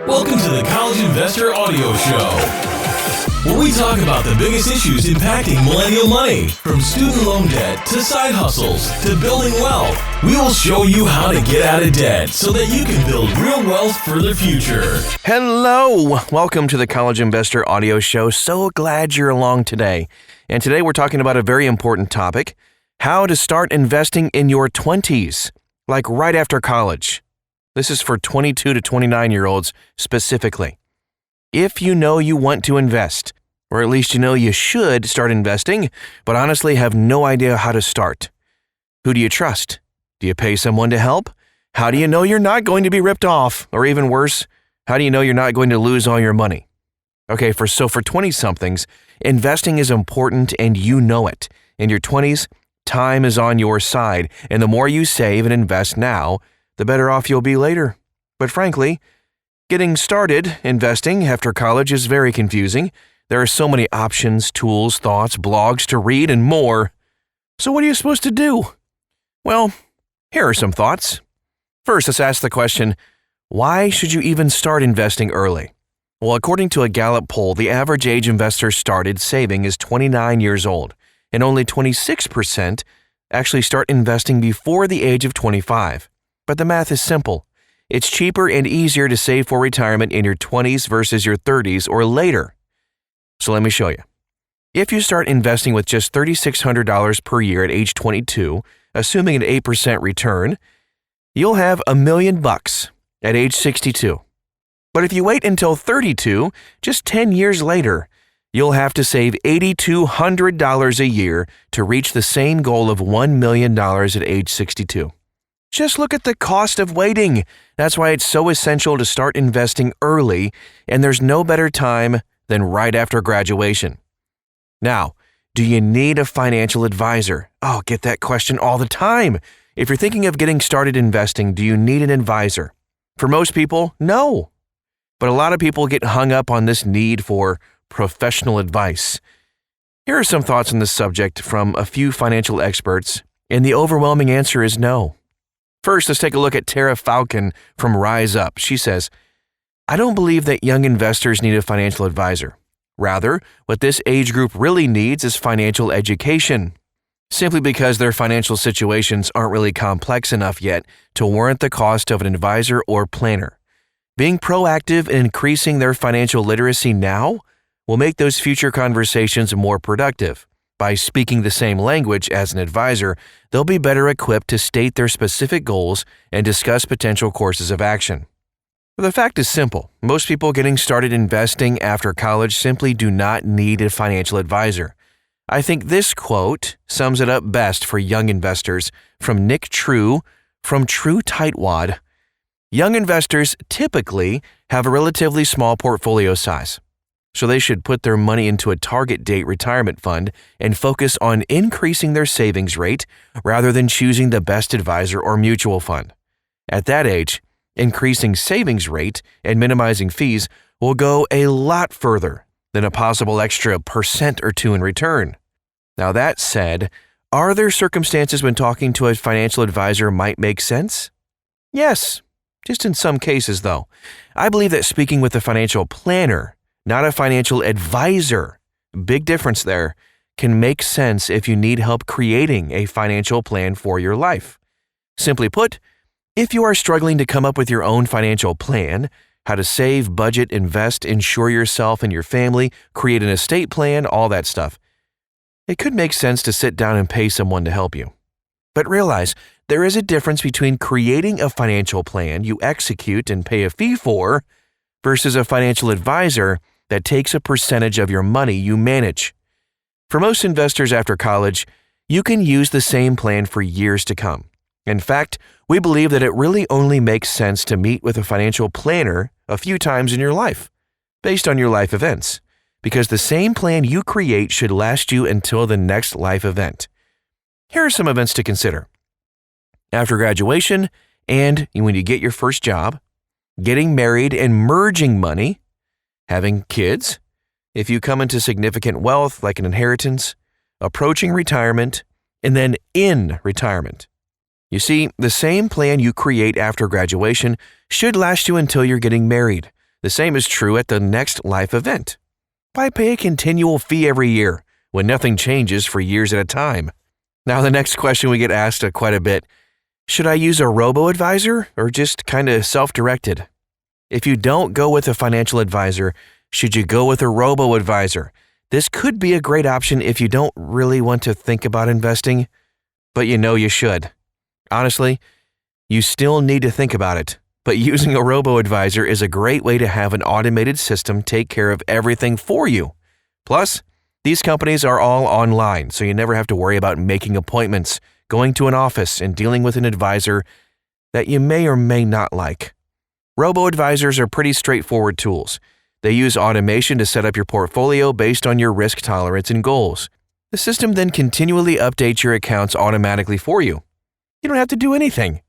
Welcome to the College Investor Audio Show, where we talk about the biggest issues impacting millennial money, from student loan debt to side hustles to building wealth. We will show you how to get out of debt so that you can build real wealth for the future. Hello! Welcome to the College Investor Audio Show. So glad you're along today. And today we're talking about a very important topic, how to start investing in your 20s, like right after college. This is for 22 to 29-year-olds specifically. If you know you want to invest, or at least you know you should start investing, but honestly have no idea how to start. Who do you trust? Do you pay someone to help? How do you know you're not going to be ripped off? Or even worse, how do you know you're not going to lose all your money? Okay, for 20-somethings, investing is important and you know it. In your 20s, time is on your side, and the more you save and invest now, the better off you'll be later. But frankly, getting started investing after college is very confusing. There are so many options, tools, thoughts, blogs to read, and more. So what are you supposed to do? Well, here are some thoughts. First, let's ask the question, why should you even start investing early? Well, according to a Gallup poll, the average age investor started saving is 29 years old, and only 26% actually start investing before the age of 25. But the math is simple. It's cheaper and easier to save for retirement in your 20s versus your 30s or later. So let me show you. If you start investing with just $3,600 per year at age 22, assuming an 8% return, you'll have $1 million at age 62. But if you wait until 32, just 10 years later, you'll have to save $8,200 a year to reach the same goal of $1 million at age 62. Just look at the cost of waiting. That's why it's so essential to start investing early, and there's no better time than right after graduation. Now, do you need a financial advisor? Oh, get that question all the time. If you're thinking of getting started investing, do you need an advisor? For most people, no. But a lot of people get hung up on this need for professional advice. Here are some thoughts on this subject from a few financial experts, and the overwhelming answer is no. First, let's take a look at Tara Falcon from Rise Up. She says, I don't believe that young investors need a financial advisor. Rather, what this age group really needs is financial education, simply because their financial situations aren't really complex enough yet to warrant the cost of an advisor or planner. Being proactive in increasing their financial literacy now will make those future conversations more productive. By speaking the same language as an advisor, they'll be better equipped to state their specific goals and discuss potential courses of action. The fact is simple. Most people getting started investing after college simply do not need a financial advisor. I think this quote sums it up best for young investors from Nick True from True Tightwad. Young investors typically have a relatively small portfolio size, so they should put their money into a target date retirement fund and focus on increasing their savings rate rather than choosing the best advisor or mutual fund. At that age, increasing savings rate and minimizing fees will go a lot further than a possible extra % or 2 in return. Now that said, are there circumstances when talking to a financial advisor might make sense? Yes, just in some cases though. I believe that speaking with a financial planner, not a financial advisor, big difference there, can make sense if you need help creating a financial plan for your life. Simply put, if you are struggling to come up with your own financial plan, how to save, budget, invest, insure yourself and your family, create an estate plan, all that stuff, it could make sense to sit down and pay someone to help you. But realize there is a difference between creating a financial plan you execute and pay a fee for versus a financial advisor that takes a percentage of your money you manage. For most investors after college, you can use the same plan for years to come. In fact, we believe that it really only makes sense to meet with a financial planner a few times in your life, based on your life events, because the same plan you create should last you until the next life event. Here are some events to consider. After graduation and when you get your first job, getting married and merging money, having kids, if you come into significant wealth like an inheritance, approaching retirement, and then in retirement. You see, the same plan you create after graduation should last you until you're getting married. The same is true at the next life event. Why pay a continual fee every year when nothing changes for years at a time? Now, the next question we get asked quite a bit, should I use a robo-advisor or just kind of self-directed? If you don't go with a financial advisor, should you go with a robo-advisor? This could be a great option if you don't really want to think about investing, but you know you should. Honestly, you still need to think about it, but using a robo-advisor is a great way to have an automated system take care of everything for you. Plus, these companies are all online, so you never have to worry about making appointments, going to an office, and dealing with an advisor that you may or may not like. Robo-advisors are pretty straightforward tools. They use automation to set up your portfolio based on your risk tolerance and goals. The system then continually updates your accounts automatically for you. You don't have to do anything.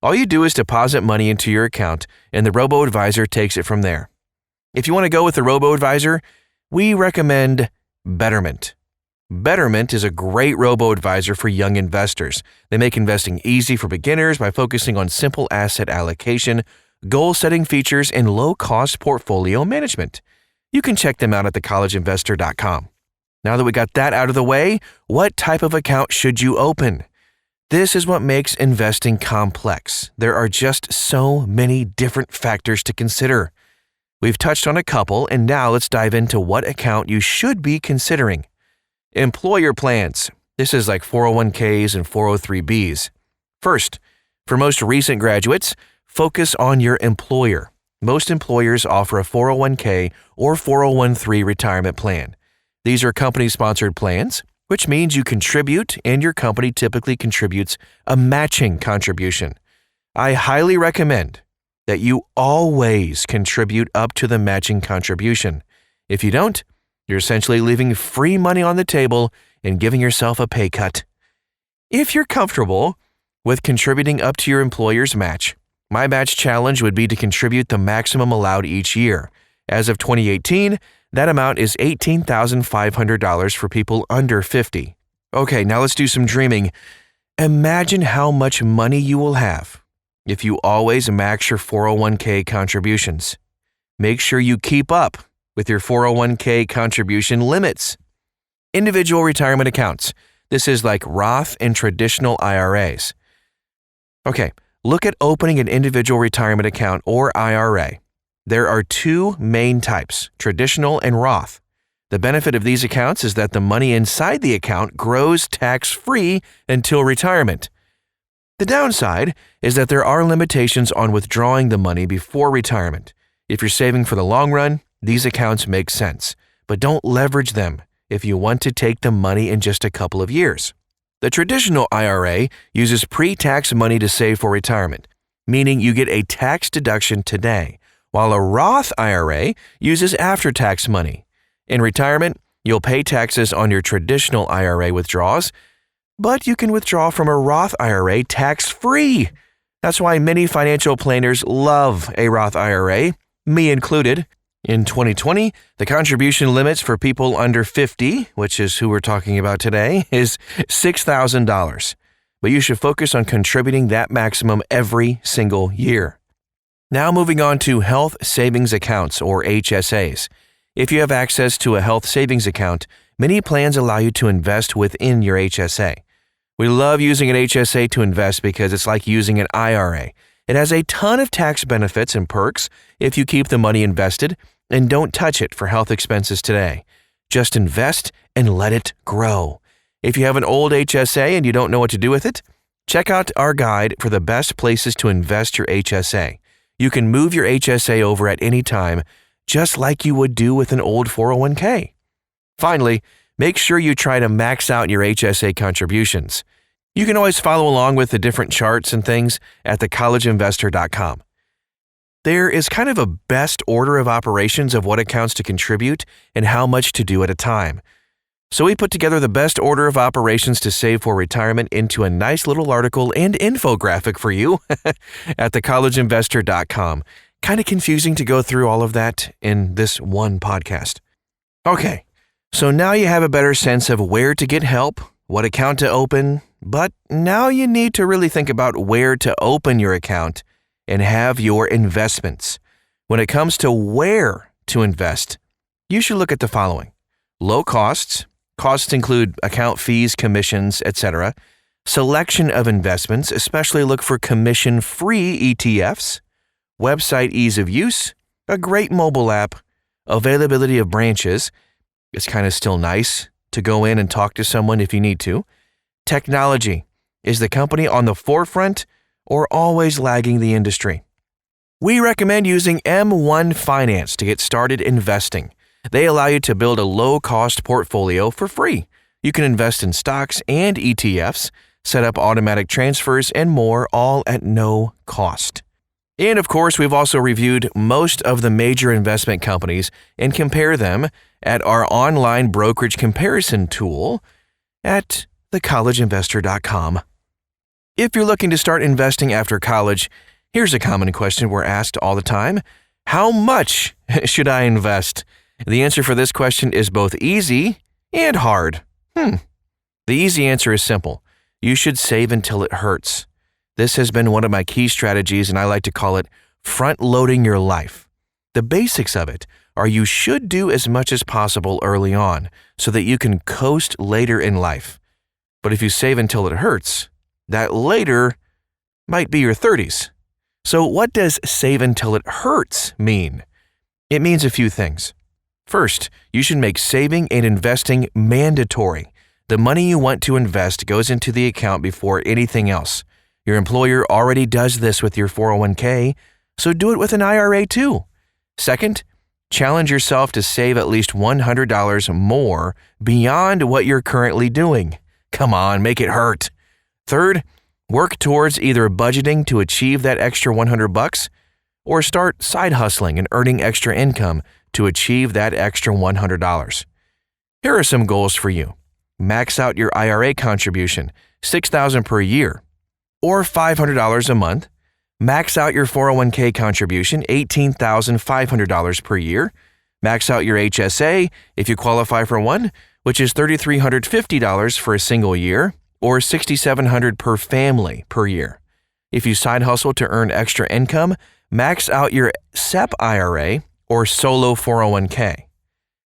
All you do is deposit money into your account, and the robo-advisor takes it from there. If you want to go with the robo-advisor, we recommend Betterment. Betterment is a great robo-advisor for young investors. They make investing easy for beginners by focusing on simple asset allocation, goal-setting features, and low-cost portfolio management. You can check them out at thecollegeinvestor.com. Now that we got that out of the way, what type of account should you open? This is what makes investing complex. There are just so many different factors to consider. We've touched on a couple, and now let's dive into what account you should be considering. Employer plans. This is like 401ks and 403bs. First, for most recent graduates, focus on your employer. Most employers offer a 401k or 401(k) retirement plan. These are company-sponsored plans, which means you contribute and your company typically contributes a matching contribution. I highly recommend that you always contribute up to the matching contribution. If you don't, you're essentially leaving free money on the table and giving yourself a pay cut. If you're comfortable with contributing up to your employer's match, my match challenge would be to contribute the maximum allowed each year. As of 2018, that amount is $18,500 for people under 50. Okay, now let's do some dreaming. Imagine how much money you will have if you always max your 401k contributions. Make sure you keep up with your 401k contribution limits. Individual retirement accounts. This is like Roth and traditional IRAs. Okay, look at opening an individual retirement account or IRA. There are two main types, traditional and Roth. The benefit of these accounts is that the money inside the account grows tax-free until retirement. The downside is that there are limitations on withdrawing the money before retirement. If you're saving for the long run, these accounts make sense, but don't leverage them if you want to take the money in just a couple of years. The traditional IRA uses pre-tax money to save for retirement, meaning you get a tax deduction today, while a Roth IRA uses after-tax money. In retirement, you'll pay taxes on your traditional IRA withdrawals, but you can withdraw from a Roth IRA tax-free. That's why many financial planners love a Roth IRA, me included. In 2020, the contribution limits for people under 50, which is who we're talking about today, is $6,000. But you should focus on contributing that maximum every single year. Now moving on to health savings accounts or HSAs. If you have access to a health savings account, many plans allow you to invest within your HSA. We love using an HSA to invest because it's like using an IRA. It has a ton of tax benefits and perks if you keep the money invested and don't touch it for health expenses today. Just invest and let it grow. If you have an old HSA and you don't know what to do with it, check out our guide for the best places to invest your HSA. You can move your HSA over at any time, just like you would do with an old 401k. Finally, make sure you try to max out your HSA contributions. You can always follow along with the different charts and things at thecollegeinvestor.com. There is kind of a best order of operations of what accounts to contribute and how much to do at a time. So we put together the best order of operations to save for retirement into a nice little article and infographic for you at thecollegeinvestor.com. Kind of confusing to go through all of that in this one podcast. Okay, so now you have a better sense of where to get help, what account to open, but now you need to really think about where to open your account and have your investments. When it comes to where to invest, you should look at the following: low costs. Costs include account fees, commissions, etc. Selection of investments, especially look for commission-free ETFs. Website ease of use, a great mobile app, availability of branches. It's kind of still nice to go in and talk to someone if you need to. Technology. Is the company on the forefront or always lagging the industry? We recommend using M1 Finance to get started investing. They allow you to build a low-cost portfolio for free. You can invest in stocks and ETFs, set up automatic transfers, and more, all at no cost. And of course, we've also reviewed most of the major investment companies and compare them at our online brokerage comparison tool at thecollegeinvestor.com. If you're looking to start investing after college, here's a common question we're asked all the time: how much should I invest? The answer for this question is both easy and hard. The easy answer is simple. You should save until it hurts. This has been one of my key strategies, and I like to call it front-loading your life. The basics of it are you should do as much as possible early on so that you can coast later in life. But if you save until it hurts, that later might be your 30s. So what does save until it hurts mean? It means a few things. First, you should make saving and investing mandatory. The money you want to invest goes into the account before anything else. Your employer already does this with your 401k, so do it with an IRA too. Second, challenge yourself to save at least $100 more beyond what you're currently doing. Come on, make it hurt. Third, work towards either budgeting to achieve that extra $100 or start side hustling and earning extra income to achieve that extra $100. Here are some goals for you. Max out your IRA contribution, $6,000 per year, or $500 a month. Max out your 401k contribution, $18,500 per year. Max out your HSA, if you qualify for one, which is $3,350 for a single year, or $6,700 per family per year. If you side hustle to earn extra income, max out your SEP IRA or solo 401k.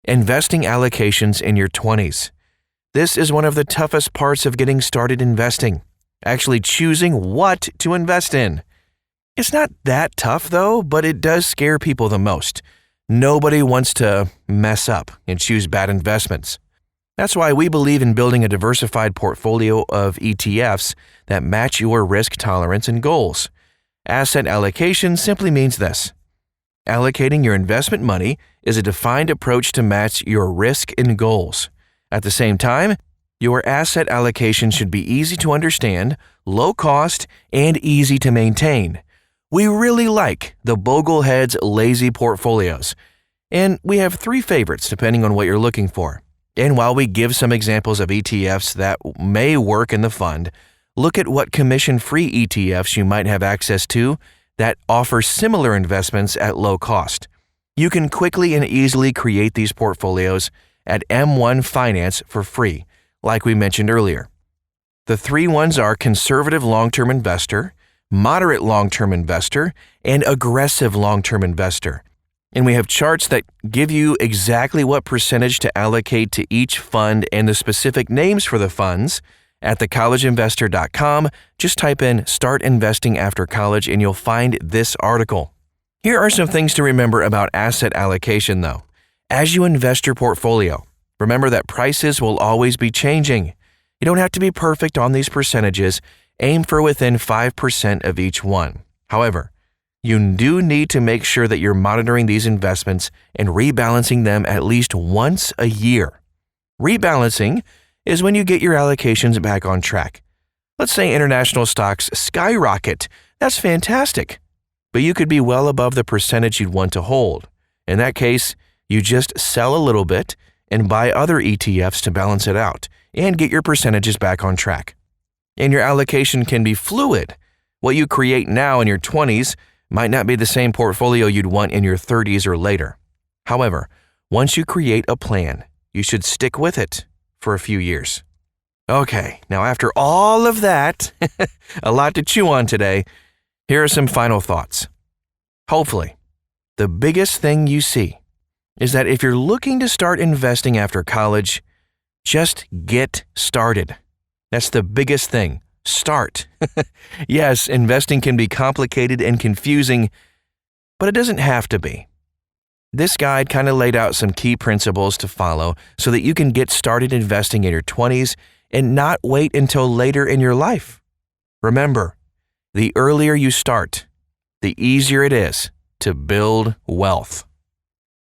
Investing allocations in your 20s. This is one of the toughest parts of getting started investing, actually choosing what to invest in. It's not that tough though, but it does scare people the most. Nobody wants to mess up and choose bad investments. That's why we believe in building a diversified portfolio of ETFs that match your risk tolerance and goals. Asset allocation simply means this: allocating your investment money is a defined approach to match your risk and goals. At the same time, your asset allocation should be easy to understand, low cost, and easy to maintain. We really like the Boglehead's lazy portfolios, and we have 3 favorites depending on what you're looking for. And while we give some examples of ETFs that may work in the fund, look at what commission-free ETFs you might have access to that offer similar investments at low cost. You can quickly and easily create these portfolios at M1 Finance for free, like we mentioned earlier. The 3 ones are conservative long-term investor, moderate long-term investor, and aggressive long-term investor. And we have charts that give you exactly what percentage to allocate to each fund and the specific names for the funds at thecollegeinvestor.com. Just type in "Start Investing After College" and you'll find this article. Here are some things to remember about asset allocation though. As you invest your portfolio, remember that prices will always be changing. You don't have to be perfect on these percentages. Aim for within 5% of each one. However, you do need to make sure that you're monitoring these investments and rebalancing them at least once a year. Rebalancing is when you get your allocations back on track. Let's say international stocks skyrocket. That's fantastic. But you could be well above the percentage you'd want to hold. In that case, you just sell a little bit and buy other ETFs to balance it out and get your percentages back on track. And your allocation can be fluid. What you create now in your 20s might not be the same portfolio you'd want in your 30s or later. However, once you create a plan, you should stick with it for a few years. Okay, now after all of that, a lot to chew on today, here are some final thoughts. Hopefully, the biggest thing you see is that if you're looking to start investing after college, just get started. That's the biggest thing. Start. Yes, investing can be complicated and confusing, but it doesn't have to be. This guide kind of laid out some key principles to follow so that you can get started investing in your 20s and not wait until later in your life. Remember, the earlier you start, the easier it is to build wealth.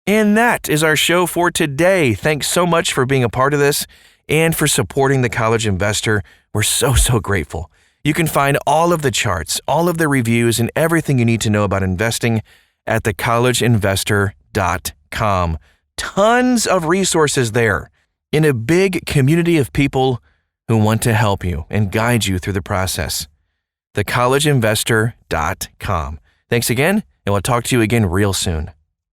And that is our show for today. Thanks so much for being a part of this and for supporting The College Investor. We're so grateful. You can find all of the charts, all of the reviews, and everything you need to know about investing at thecollegeinvestor.com. Tons of resources there in a big community of people who want to help you and guide you through the process. thecollegeinvestor.com. Thanks again, and we'll talk to you again real soon.